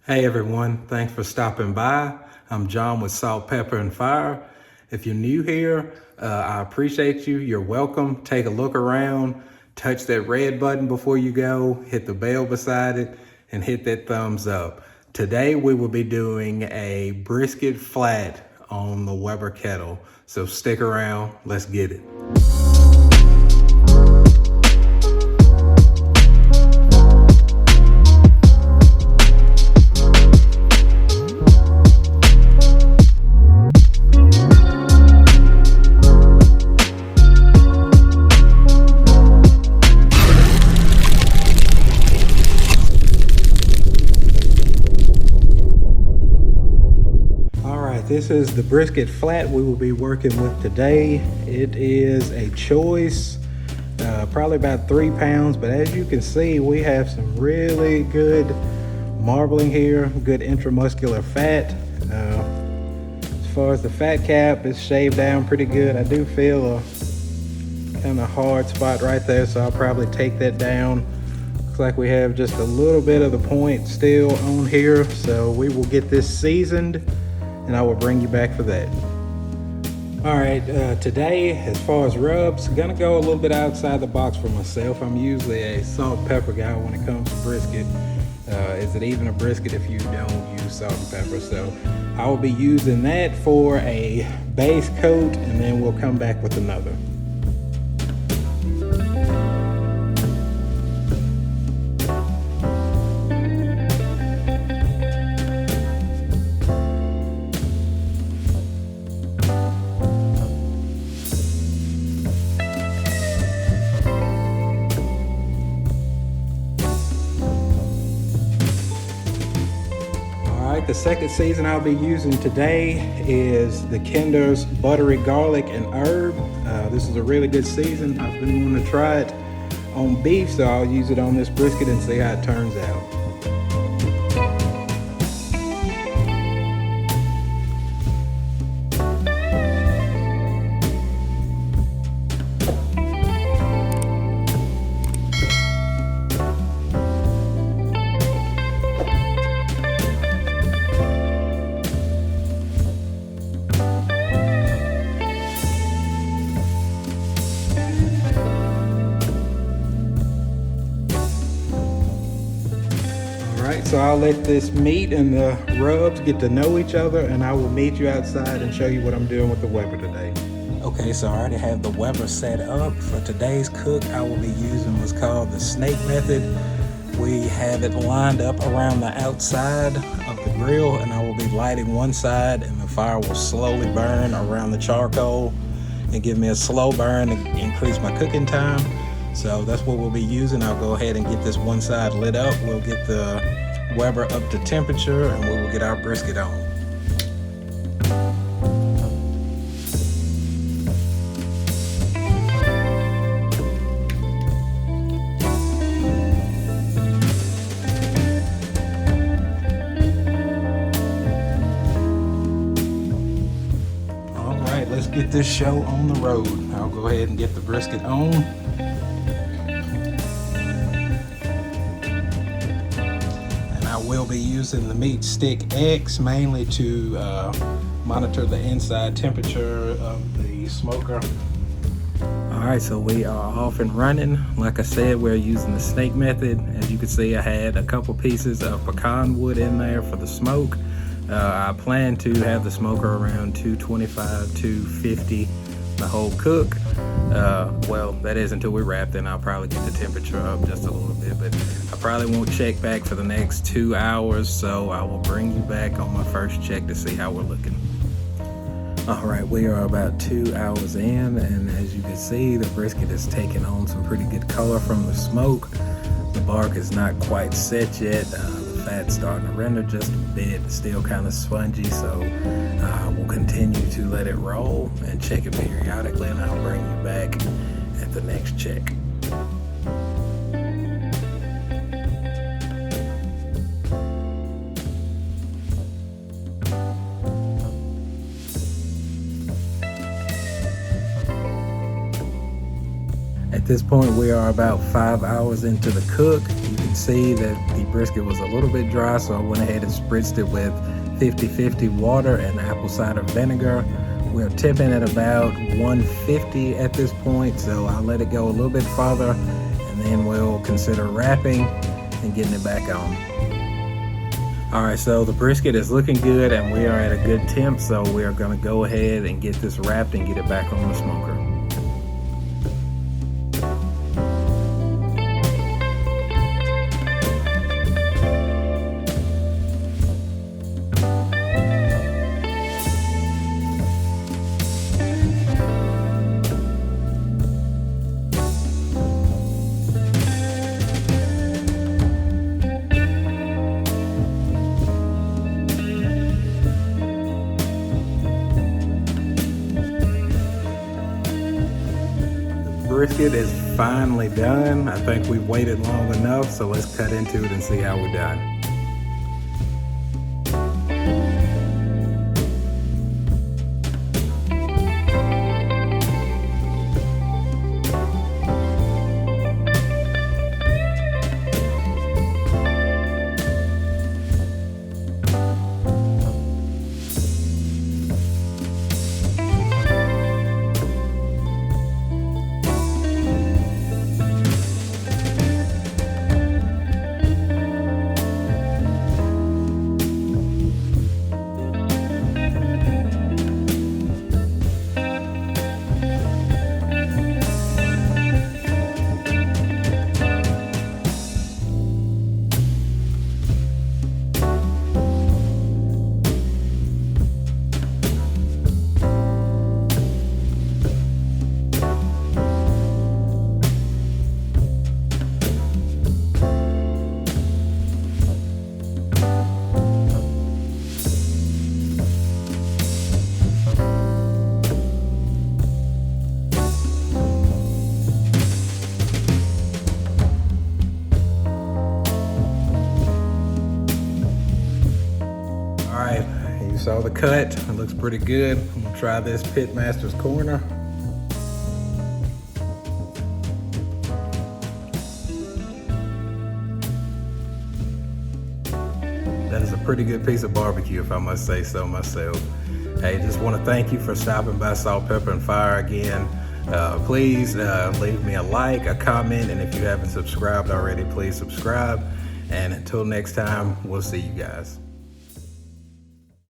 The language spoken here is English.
Hey everyone, thanks for stopping by. I'm John with Salt, Pepper, and Fire. If you're new here, I appreciate you. You're welcome. Take a look around, touch that red button before you go, hit the bell beside it, and hit that thumbs up. Today we will be doing a brisket flat on the Weber kettle. So stick around, let's get it. This is the brisket flat we will be working with today. It is a choice, probably about 3 pounds, but as you can see, we have some really good marbling here, good intramuscular fat. As far as the fat cap, it's shaved down pretty good. I do feel a kind of hard spot right there, so I'll probably take that down. Looks like we have just a little bit of the point still on here, so we will get this seasoned and I will bring you back for that. All right, today, as far as rubs, gonna go a little bit outside the box for myself. I'm usually a salt and pepper guy when it comes to brisket. Is it even a brisket if you don't use salt and pepper? So I will be using that for a base coat, and then we'll come back with another. The second season I'll be using today is the Kinder's Buttery Garlic and Herb. This is a really good season. I've been wanting to try it on beef, so I'll use it on this brisket and see how it turns out. So I'll let this meat and the rubs get to know each other, and I will meet you outside and show you what I'm doing with the Weber today. Okay, so I already have the Weber set up. For today's cook, I will be using what's called the snake method. We have it lined up around the outside of the grill, and I will be lighting one side, and the fire will slowly burn around the charcoal and give me a slow burn to increase my cooking time. So that's what we'll be using. I'll go ahead and get this one side lit up. We'll get the Weber up to temperature, and we will get our brisket on. All right, let's get this show on the road. I'll go ahead and get the brisket on. We'll be using the Meat Stick X mainly to monitor the inside temperature of the smoker. All right, so we are off and running. Like I said, we're using the snake method. As you can see, I had a couple pieces of pecan wood in there for the smoke. I plan to have the smoker around 225, 250 the whole cook. Well, that is until we wrap, then I'll probably get the temperature up just a little bit, but I probably won't check back for the next 2 hours, so I will bring you back on my first check to see how we're looking. All right, we are about 2 hours in, and as you can see, the brisket is taking on some pretty good color from the smoke. The bark is not quite set yet. The fat's starting to render just a bit, still kind of spongy, so we'll continue to let it roll and check it periodically, and I'll bring you back at the next check. At At this point, we are about 5 hours into the cook. You can see that the brisket was a little bit dry, so I went ahead and spritzed it with 50-50 water and apple cider vinegar. We're tipping at about 150 at this point, so I'll let it go a little bit farther, and then we'll consider wrapping and getting it back on. All right, so the brisket is looking good and we are at a good temp, so we are gonna go ahead and get this wrapped and get it back on the smoker. Brisket is finally done. I think we've waited long enough, so let's cut into it and see how we're done. You saw the cut, it looks pretty good. I'm gonna try this Pitmaster's Corner. That is a pretty good piece of barbecue, if I must say so myself. Hey, just want to thank you for stopping by Salt, Pepper, and Fire again. Please leave me a like, a comment, and if you haven't subscribed already, please subscribe. And until next time, we'll see you guys.